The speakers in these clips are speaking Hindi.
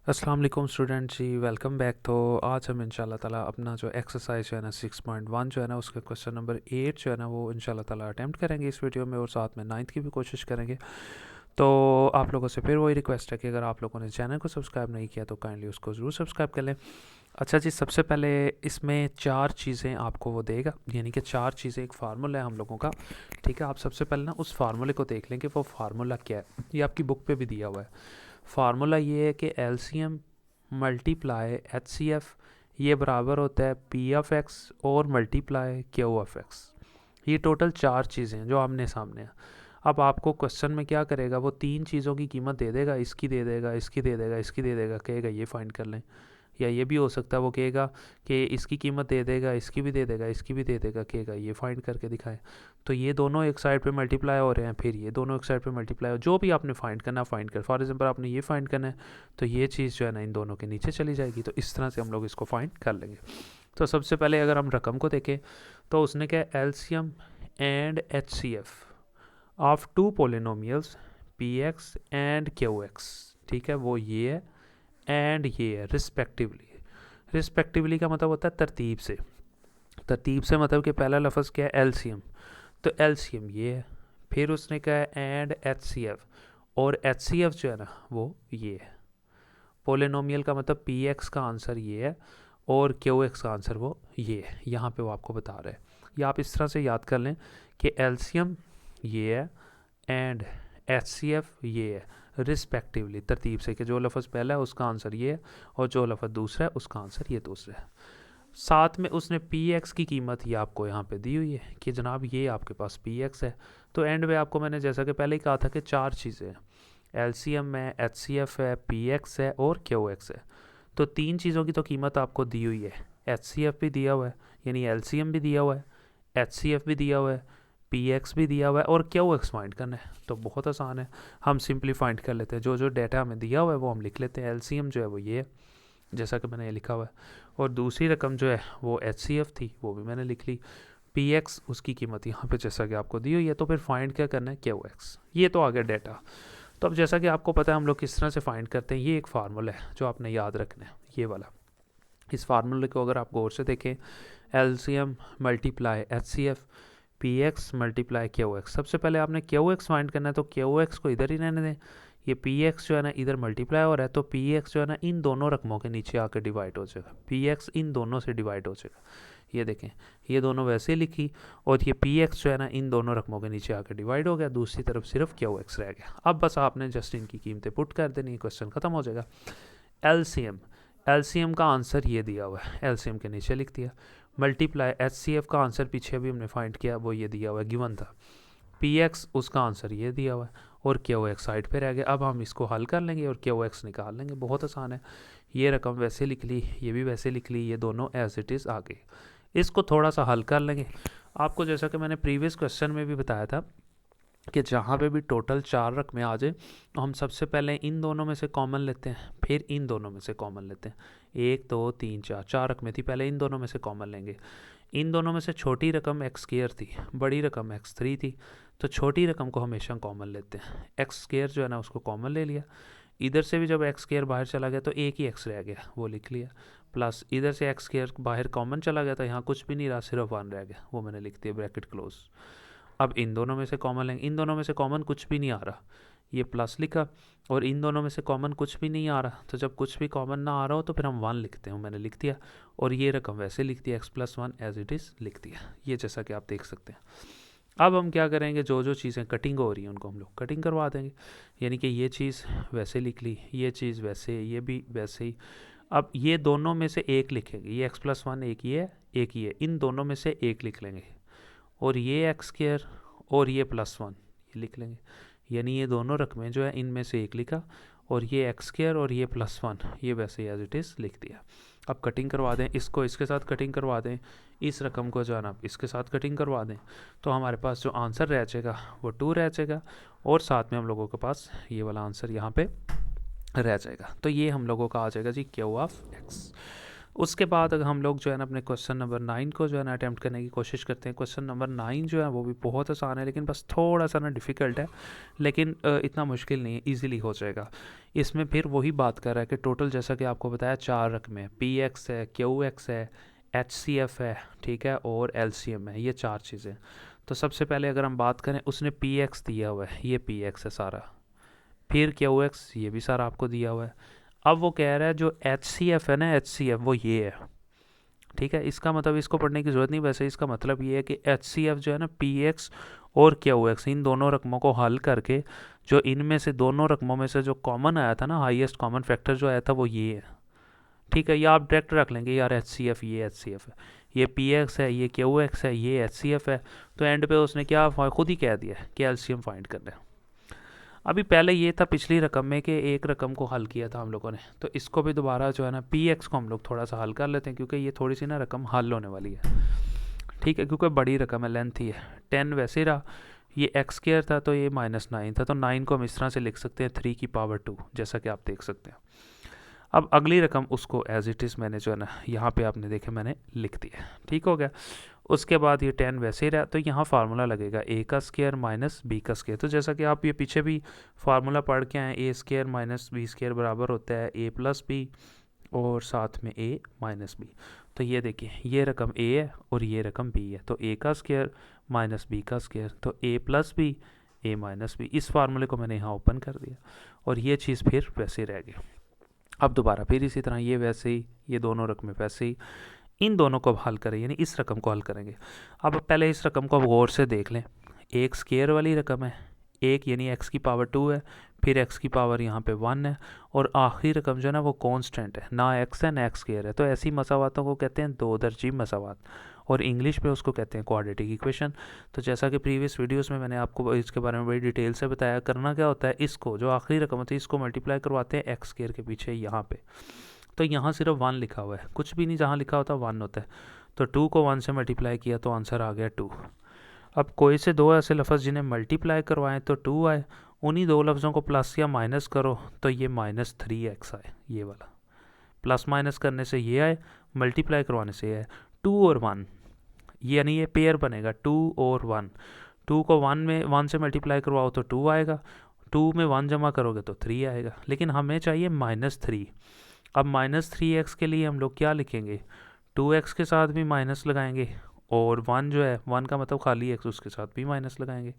अस्सलाम वालेकुम स्टूडेंट जी, वेलकम बैक। तो आज हम इंशाल्लाह ताला अपना जो एक्सरसाइज जो है ना 6.1 जो है ना उसका क्वेश्चन नंबर 8 जो है ना वो इंशाल्लाह ताला अटैम्प्ट करेंगे इस वीडियो में, और साथ में 9th की भी कोशिश करेंगे। तो आप लोगों से फिर वही रिक्वेस्ट है कि अगर आप लोगों ने चैनल को सब्सक्राइब नहीं किया तो काइंडली उसको ज़रूर सब्सक्राइब कर लें। अच्छा जी, सबसे पहले इसमें चार चीज़ें आपको वो देगा, यानी कि चार चीज़ें, एक फार्मूला है हम लोगों का। ठीक है, आप सबसे पहले ना उस फार्मूले को देख लें कि वो फार्मूला क्या है। ये आपकी बुक पे भी दिया हुआ है। फार्मूला ये है कि LCM multiply H C F ये बराबर होता है पी एफ एक्स और मल्टीप्लाई क्यू एफ एक्स। ये टोटल चार चीज़ें हैं जो आमने सामने हैं। अब आपको क्वेश्चन में क्या करेगा, वो तीन चीज़ों की कीमत दे देगा, इसकी दे देगा, इसकी दे देगा, इसकी दे देगा, कहेगा ये फाइंड कर लें। या ये भी हो सकता है वो कहेगा कि इसकी कीमत दे देगा, इसकी भी दे देगा, इसकी भी दे देगा, कहेगा ये फाइंड करके दिखाएं। तो ये दोनों एक साइड पे मल्टीप्लाई हो रहे हैं, फिर ये दोनों एक साइड पे मल्टीप्लाई हो, जो भी आपने फाइंड करना फाइंड कर। फॉर एग्जांपल आपने ये फाइंड करना है तो ये चीज़ जो है ना इन दोनों के नीचे चली जाएगी। तो इस तरह से हम लोग इसको फाइंड कर लेंगे। तो सबसे पहले अगर हम रकम को देखें तो उसने क्या, LCM and H C F of two polynomials P X and Q X. ठीक है, वो ये है एंड ये है रिस्पेक्टिवली। रिस्पेक्टिवली का मतलब होता है तरतीब से। तरतीब से मतलब कि पहला लफ्ज़ क्या है, एलसीएम। तो एलसीएम ये है, फिर उसने कहा है एंड एच सी एफ, और एच सी एफ जो है ना वो ये है। पोलिनोमियल का मतलब पी एक्स का आंसर ये है और क्यू एक्स का आंसर वो ये है। यहाँ पे वो आपको बता रहा है। या आप इस तरह से याद कर लें कि एलसीएम ये है एंड एच सी एफ ये है रिस्पेक्टिवली, तरतीब से कि जो लफ्ज़ पहला है उसका आंसर ये है और जो लफ्ज़ दूसरा है उसका आंसर ये दूसरा है। साथ में उसने पी एक्स की कीमत ये आपको यहाँ पे दी हुई है कि जनाब ये आपके पास पी एक्स है। तो एंड में आपको मैंने जैसा कि पहले ही कहा था कि चार चीज़ें हैं, एल सी एम है, एच सी एफ है, पी एक्स है और क्यू एक्स है। तो तीन चीज़ों की तो कीमत आपको दी हुई है। एच सी एफ भी दिया हुआ है, यानी एल सी एम भी दिया हुआ है, एच सी एफ भी दिया हुआ है, पी एक्स भी दिया हुआ है, और क्यू एक्स फाइंड करना है। तो बहुत आसान है, हम सिंपली फाइंड कर लेते हैं। जो जो डाटा हमें दिया हुआ है वो हम लिख लेते हैं। एल सी एम जो है वो ये है, जैसा कि मैंने ये लिखा हुआ है, और दूसरी रकम जो है वो एच सी एफ थी, वो भी मैंने लिख ली। पी एक्स उसकी कीमत यहाँ पे जैसा कि आपको दी हुई है। तो फिर फाइंड क्या करना है, क्यू एक्स। ये तो आ गया डाटा। तो अब जैसा कि आपको पता है हम लोग किस तरह से फाइंड करते हैं, ये एक फार्मूला है जो आपने याद रखना है, ये वाला। इस फार्मूले को अगर आप गौर से देखें, L C M multiply H C F P X multiply Q X. सबसे पहले आपने क्यू एक्स फाइंड करना है, तो क्यू एक्स को इधर ही रहने दें। ये पी एक्स जो है ना इधर मल्टीप्लाई हो रहा है, तो पी एक्स जो है ना इन दोनों रकमों के नीचे आकर डिवाइड हो जाएगा। पी एक्स इन दोनों से डिवाइड हो जाएगा। ये देखें, ये दोनों वैसे लिखी, और ये पी एक्स जो है ना इन दोनों रकमों के नीचे आकर डिवाइड हो गया। दूसरी तरफ सिर्फ क्यू एक्स रह गया। अब बस आपने जस्ट इनकी कीमतें पुट कर देनी, क्वेश्चन खत्म हो जाएगा। L C M, L C M का आंसर ये दिया हुआ है, एल सी एम के नीचे लिख दिया। मल्टीप्लाई एच सी एफ का आंसर पीछे भी हमने फाइंड किया, वो ये दिया हुआ है, गिवन था। पी एक्स उसका आंसर ये दिया हुआ है, और क्यू एक्स साइड पे रह गया। अब हम इसको हल कर लेंगे और क्यू एक्स निकाल लेंगे, बहुत आसान है। ये रकम वैसे लिख ली, ये भी वैसे लिख ली, ये दोनों एज इट इज़ आ गई। इसको थोड़ा सा हल कर लेंगे। आपको जैसा कि मैंने प्रीवियस क्वेश्चन में भी बताया था कि जहाँ पे भी टोटल चार रकमें आ जाए तो हम सबसे पहले इन दोनों में से कॉमन लेते हैं, फिर इन दोनों में से कॉमन लेते हैं। एक दो तीन चार, चार रकमें थी, पहले इन दोनों में से कॉमन लेंगे। इन दोनों में से छोटी रकम एक्स स्क्वायर थी, बड़ी रकम एक्स थ्री थी, तो छोटी रकम को हमेशा कॉमन लेते हैं। एक्स स्क्वायर जो है ना उसको कॉमन ले लिया। इधर से भी जब एक्स स्क्वायर बाहर चला गया तो एक ही एक्स रह गया, वो लिख लिया। प्लस इधर से एक्स स्क्वायर बाहर कॉमन चला गया तो यहाँ कुछ भी नहीं रहा, सिर्फ वन रह गया, वो मैंने लिख दिया, ब्रैकेट क्लोज। अब इन दोनों में से कॉमन लेंगे, इन दोनों में से कॉमन कुछ भी नहीं आ रहा, ये प्लस लिखा। और इन दोनों में से कॉमन कुछ भी नहीं आ रहा, तो जब कुछ भी कॉमन ना आ रहा हो तो फिर हम वन लिखते हैं, मैंने लिख दिया। और ये रकम वैसे लिख दिया, X plus one as it is लिख दिया, ये जैसा कि आप देख सकते हैं। अब हम क्या करेंगे, जो जो चीज़ें कटिंग हो रही हैं उनको हम लोग कटिंग करवा देंगे। यानी कि ये चीज़ वैसे लिख ली, ये चीज़ वैसे, ये भी वैसे ही। अब ये दोनों में से एक लिखेंगे, ये एक्स प्लस वन एक ये है, एक ये, इन दोनों में से एक लिख लेंगे। और ये एक्स स्क्वायर और ये प्लस वन ये लिख लेंगे। यानी ये दोनों रकमें जो है इनमें से एक लिखा, और ये एक्स स्क्वायर और ये प्लस वन ये वैसे एज इट इज़ लिख दिया। अब कटिंग करवा दें, इसको इसके साथ कटिंग करवा दें, इस रकम को जो है ना इसके साथ कटिंग करवा दें, तो हमारे पास जो आंसर रह जाएगा वो टू रह जाएगा, और साथ में हम लोगों के पास ये वाला आंसर यहाँ पे रह जाएगा। तो ये हम लोगों का आ जाएगा जी क्यू ऑफ एक्स। उसके बाद अगर हम लोग जो है ना अपने क्वेश्चन नंबर 9 को जो है ना अटैम्प्ट करने की कोशिश करते हैं। क्वेश्चन नंबर 9 जो है वो भी बहुत आसान है, लेकिन बस थोड़ा सा ना डिफ़िकल्ट है, लेकिन इतना मुश्किल नहीं है, ईजिली हो जाएगा। इसमें फिर वही बात कर रहा है कि टोटल जैसा कि आपको बताया 4 रकमें, पी एक्स है, क्यू एक्स है, एच सी एफ है, ठीक है, और एल सी एम है, ये 4 चीज़ें। तो सबसे पहले अगर हम बात करें, उसने पी एक्स दिया हुआ है, ये पी एक्स है सारा, फिर क्यू एक्स ये भी सारा आपको दिया हुआ है। अब वो कह रहा है जो एच सी एफ है ना, एच सी एफ वो ये है, ठीक है। इसका मतलब इसको पढ़ने की ज़रूरत नहीं, वैसे इसका मतलब ये है कि एच सी एफ जो है ना, पी एक्स और क्यू एक्स, इन दोनों रकमों को हल करके जो इनमें से दोनों रकमों में से जो कॉमन आया था ना, हाईएस्ट कॉमन फैक्टर जो आया था वो ये है, ठीक है। या आप डायरेक्ट रख लेंगे यार एच सी एफ, ये एच सी एफ है, ये पी एक्स है, ये क्यू एक्स है, ये एच सी एफ है। तो एंड पे उसने क्या खुद ही कह दिया कि एलसीएम फाइंड करना है। अभी पहले ये था पिछली रकम में कि एक रकम को हल किया था हम लोगों ने, तो इसको भी दोबारा जो है ना पी एक्स को हम लोग थोड़ा सा हल कर लेते हैं, क्योंकि ये थोड़ी सी ना रकम हल होने वाली है, ठीक है, क्योंकि बड़ी रकम है, लेंथ ही है। 10 वैसे ही रहा, ये एक्स स्क्वायर था तो ये -9 था, तो 9 को हम इस तरह से लिख सकते हैं 3 की पावर 2, जैसा कि आप देख सकते हैं। अब अगली रकम उसको एज इट इज़ मैंने जो है ना यहाँ पे आपने देखे मैंने लिख दिया, ठीक हो गया। उसके बाद ये 10 वैसे ही रहा, तो यहाँ फार्मूला लगेगा ए का स्क्वायर माइनस बी का स्क्वायर। तो जैसा कि आप ये पीछे भी फार्मूला पढ़ के आए, ए स्क्वायर माइनस बी स्क्वायर बराबर होता है ए प्लस बी और साथ में ए माइनस बी। तो ये देखिए, ये रकम ए है और ये रकम बी है, तो ए का स्क्वायर माइनस बी का स्क्वायर, तो ए प्लस बी, ए माइनस बी। इस फार्मूले को मैंने यहाँ ओपन कर दिया और ये चीज़ फिर वैसे रह गई। अब दोबारा फिर इसी तरह ये वैसे ही, ये दोनों रकमें वैसे ही, इन दोनों को अब हल करें, यानी इस रकम को हल करेंगे। अब पहले इस रकम को अब गौर से देख लें, एक स्केयर वाली रकम है, एक यानी x की पावर 2 है, फिर x की पावर यहाँ पे 1 है, और आखिरी रकम जो है ना वो कांस्टेंट है, ना x है ना x स्केयर है। तो ऐसी मसावातों को कहते हैं दो दर्जी मसावात, और इंग्लिश में उसको कहते हैं क्वाड्रेटिक इक्वेशन। तो जैसा कि प्रीवियस वीडियोस में मैंने आपको इसके बारे में बड़ी डिटेल से बताया, करना क्या होता है, इसको जो आखिरी रकम होती है इसको मल्टीप्लाई करवाते हैं एक्स स्केयर के पीछे यहाँ पे। तो यहाँ सिर्फ 1 लिखा हुआ है, कुछ भी नहीं, जहाँ लिखा होता है 1 होता है। तो 2 को 1 से मल्टीप्लाई किया तो आंसर आ गया 2। अब कोई से दो ऐसे लफ्ज़ जिन्हें मल्टीप्लाई करवाएं तो 2 आए, उन्हीं दो लफ्ज़ों को प्लस या माइनस करो तो ये -3x आए, ये वाला प्लस माइनस करने से ये आए, मल्टीप्लाई करवाने से ये आए। 2 और 1 यानी ये पेयर बनेगा, 2 और 1। 2 को 1 से मल्टीप्लाई करवाओ तो 2 आएगा, 2 में 1 जमा करोगे तो 3 आएगा, लेकिन हमें चाहिए -3। अब -3x के लिए हम लोग क्या लिखेंगे, 2x के साथ भी माइनस लगाएंगे, और 1 जो है 1 का मतलब खाली x, उसके साथ भी माइनस लगाएंगे।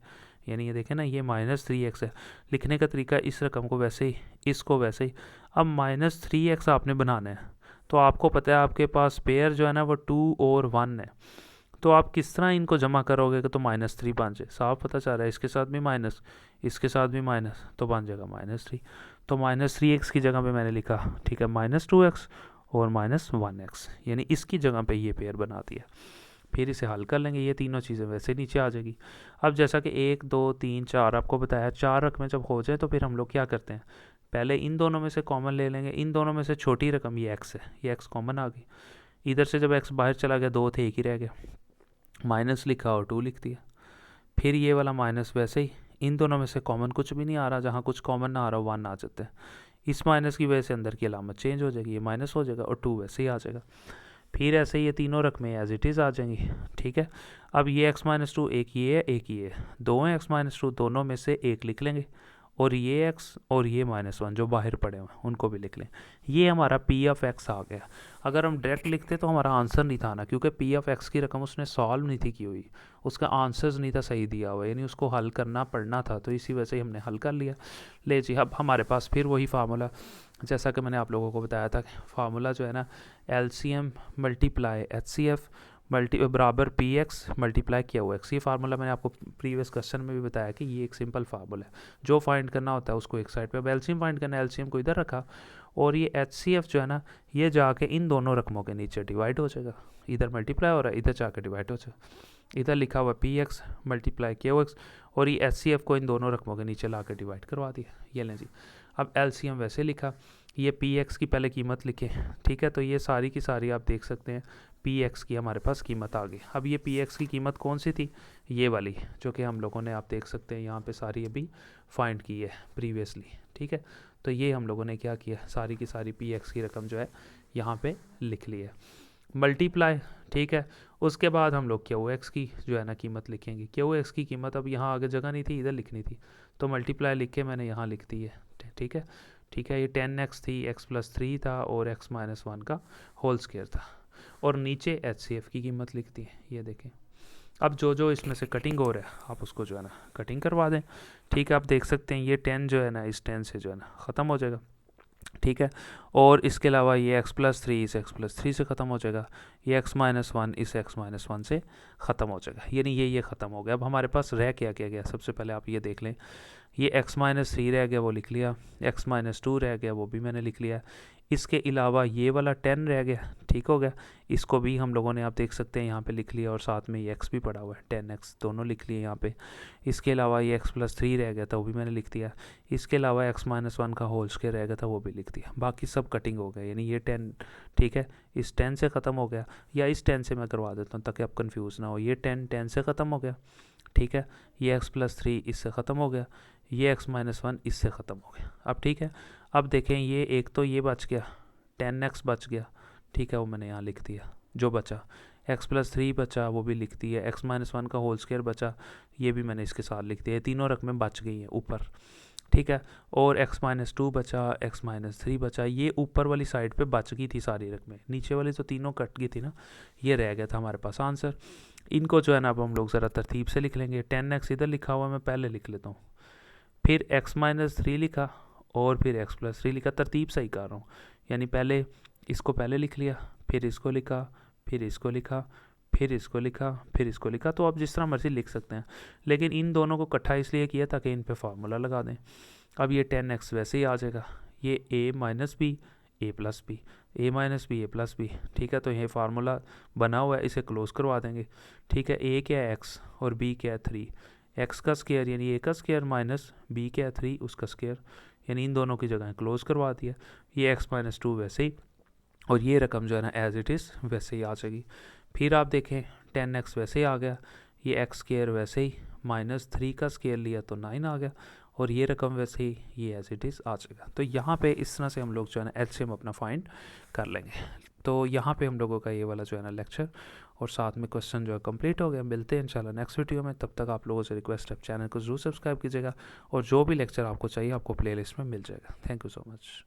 यानी ये देखें ना, ये -3x है। लिखने का तरीका इस रकम को वैसे ही, इसको वैसे ही। अब -3x आपने बनाना है, तो आपको पता है आपके पास पेयर जो है ना वो 2 और 1 है, तो आप किस तरह इनको जमा करोगे कि तो -3 बन जाए। साफ पता चल रहा है, इसके साथ भी माइनस, इसके साथ भी माइनस, तो बन जाएगा -3। तो -3x की जगह पे मैंने लिखा, ठीक है, -2x और -1x, यानी इसकी जगह पे ये पेयर बना दिया। फिर इसे हल कर लेंगे, ये तीनों चीज़ें वैसे नीचे आ जाएगी। अब जैसा कि 1 2 3 4 आपको बताया, 4 रकमें जब हो जाए तो फिर हम लोग क्या करते हैं, पहले इन दोनों में से कॉमन ले लेंगे। इन दोनों में से छोटी रकम ये x है, ये x कॉमन आ गई। इधर से जब x बाहर चला गया, 2 थे, एक ही रह गया, माइनस लिखा और 2 लिख दिया। फिर ये वाला माइनस वैसे ही, इन दोनों में से कॉमन कुछ भी नहीं आ रहा, जहाँ कुछ कॉमन ना आ रहा 1 आ जाता है। इस माइनस की वजह से अंदर की अलामत चेंज हो जाएगी, ये माइनस हो जाएगा और 2 वैसे ही आ जाएगा। फिर ऐसे ये तीनों रकमें एज इट इज़ आ जाएंगी, ठीक है। अब ये x-2, एक ये है एक ये है, दो हैं x-2, दोनों में से एक लिख लेंगे, और ये x और ये -1 जो बाहर पड़े हुए हैं उनको भी लिख लें। ये हमारा p(x) आ गया। अगर हम डायरेक्ट लिखते तो हमारा आंसर नहीं था आना, क्योंकि p(x) की रकम उसने सॉल्व नहीं थी की हुई, उसका आंसर्स नहीं था सही दिया हुआ, यानी उसको हल करना पड़ना था, तो इसी वजह से हमने हल कर लिया। ले जी, अब हमारे पास फिर वही फार्मूला, जैसा कि मैंने आप लोगों को बताया था, फार्मूला जो है ना, LCM मल्टीप्लाई HCF बराबर PX मल्टीप्लाई QX। ये फार्मूला मैंने आपको प्रीवियस क्वेश्चन में भी बताया कि ये एक सिंपल फार्मूला है, जो फाइंड करना होता है उसको एक साइड पे, अब LCM फाइंड करना है, LCM को इधर रखा, और ये HCF जो है ना, ये जाके इन दोनों रकमों के नीचे डिवाइड हो जाएगा। इधर मल्टीप्लाई हो रहा है, इधर जाके डिवाइड हो जाएगा। इधर लिखा हुआ PX मल्टीप्लाई QX, और ये HCF को इन दोनों रकमों के नीचे ला के डिवाइड करवा दिया। ये लें जी, अब LCM वैसे लिखा, ये PX की पहले कीमत लिखे, ठीक है। तो ये सारी की सारी आप देख सकते हैं, PX की हमारे पास कीमत आ गई। अब ये PX की कीमत कौन सी थी, ये वाली, जो कि हम लोगों ने, आप देख सकते हैं यहाँ पे सारी अभी फाइंड की है प्रीवियसली, ठीक है। तो ये हम लोगों ने क्या किया, सारी की सारी PX की रकम जो है यहाँ पे लिख लिया, मल्टीप्लाई, ठीक है। उसके बाद हम लोग क्यू एक्स की जो है ना कीमत लिखेंगे। क्यू एक्स की कीमत अब यहाँ आगे जगह नहीं थी, इधर लिखनी थी, तो मल्टीप्लाई लिख के मैंने यहाँ लिख दी है, ठीक है। ठीक है, ये 10x थी, x+3 था और x-1 का होल स्क्वायर था, और नीचे HCF की कीमत लिख दी है, ये देखें। अब जो जो इसमें से कटिंग हो रहा है आप उसको जो है ना कटिंग करवा दें, ठीक है। आप देख सकते हैं ये 10 जो है ना इस 10 से जो है ना ख़त्म हो जाएगा, ठीक है। और इसके अलावा ये x+3 इस x+3 से ख़त्म हो जाएगा, ये x-1 इस x-1 से ख़त्म हो जाएगा, यानी ये ख़त्म हो गया। अब हमारे पास रह क्या गया, सबसे पहले आप ये देख लें, ये x-3 रह गया, वो लिख लिया, x-2 रह गया, वो भी मैंने लिख लिया। इसके अलावा ये वाला 10 रह गया, ठीक हो गया, इसको भी हम लोगों ने आप देख सकते हैं यहाँ पे लिख लिया, और साथ में ये x भी पड़ा हुआ है, 10x दोनों लिख लिए यहाँ पे। इसके अलावा ये x+3 रह गया था, वो भी मैंने लिख दिया। इसके अलावा x-1 का होल स्क्वायर रह गया था, वो भी लिख दिया। बाकी सब कटिंग हो गया, यानी ये 10, ठीक है, इस 10 से ख़त्म हो गया, या इस 10 से मैं करवा देता हूँ ताकि आप कन्फ्यूज़ ना हो। ये 10 से ख़त्म हो गया, ठीक है, ये x+3 इससे ख़त्म हो गया, ये x-1 इससे ख़त्म हो गया। अब ठीक है, अब देखें ये एक तो ये बच गया, 10x बच गया, ठीक है, वो मैंने यहाँ लिख दिया जो बचा। x+3 बचा, वो भी लिख दिया। x-1 का होल स्क्वायर बचा, ये भी मैंने इसके साथ लिख दिया। ये तीनों रकमें बच गई हैं ऊपर, ठीक है। और x-2 बचा, x-3 बचा, ये ऊपर वाली साइड पे बच गई थी सारी रकमें, नीचे वाली तो तीनों कट गई थी ना, ये रह गया था हमारे पास आंसर। इनको जो है ना अब हम लोग ज़रा तरतीब से लिख लेंगे। 10x इधर लिखा हुआ मैं पहले लिख लेता हूँ, फिर x-3 लिखा, और फिर x+3 लिखा, तरतीब सही कर रहा हूँ, यानी पहले इसको पहले लिख लिया, फिर इसको लिखा, फिर इसको लिखा, फिर इसको लिखा, फिर इसको लिखा। तो आप जिस तरह मर्जी लिख सकते हैं, लेकिन इन दोनों को इकट्ठा इसलिए किया ताकि इन पे फार्मूला लगा दें। अब ये 10x वैसे ही आ जाएगा, ये a minus B a plus B, a minus B a plus B, ठीक है। तो ये फार्मूला बना हुआ है, इसे क्लोज करवा देंगे, ठीक है। a क्या है x और b क्या है 3, x का स्क्वायर यानी a का स्क्वायर माइनस b क्या है 3 उसका स्क्वायर, यानी इन दोनों की जगह क्लोज करवा दिया। ये x-2 वैसे ही, और ये रकम जो है ना एज इट इज़ वैसे ही आ जाएगी। फिर आप देखें 10x वैसे ही आ गया, ये एक्स स्क्वायर वैसे ही, -3 का स्क्वायर लिया तो 9 आ गया, और ये रकम वैसे ही ये एज इट इज़ आ जाएगा। तो यहाँ पे इस तरह से हम लोग जो है ना एलसीएम अपना फाइंड कर लेंगे। तो यहाँ पे हम लोगों का ये वाला जो है ना लेक्चर और साथ में क्वेश्चन जो है कंप्लीट हो गया। मिलते हैं इंशाल्लाह नेक्स्ट वीडियो में, तब तक आप लोगों से रिक्वेस्ट है चैनल को जरूर सब्सक्राइब कीजिएगा, और जो भी लेक्चर आपको चाहिए आपको प्लेलिस्ट में मिल जाएगा। Thank you so much.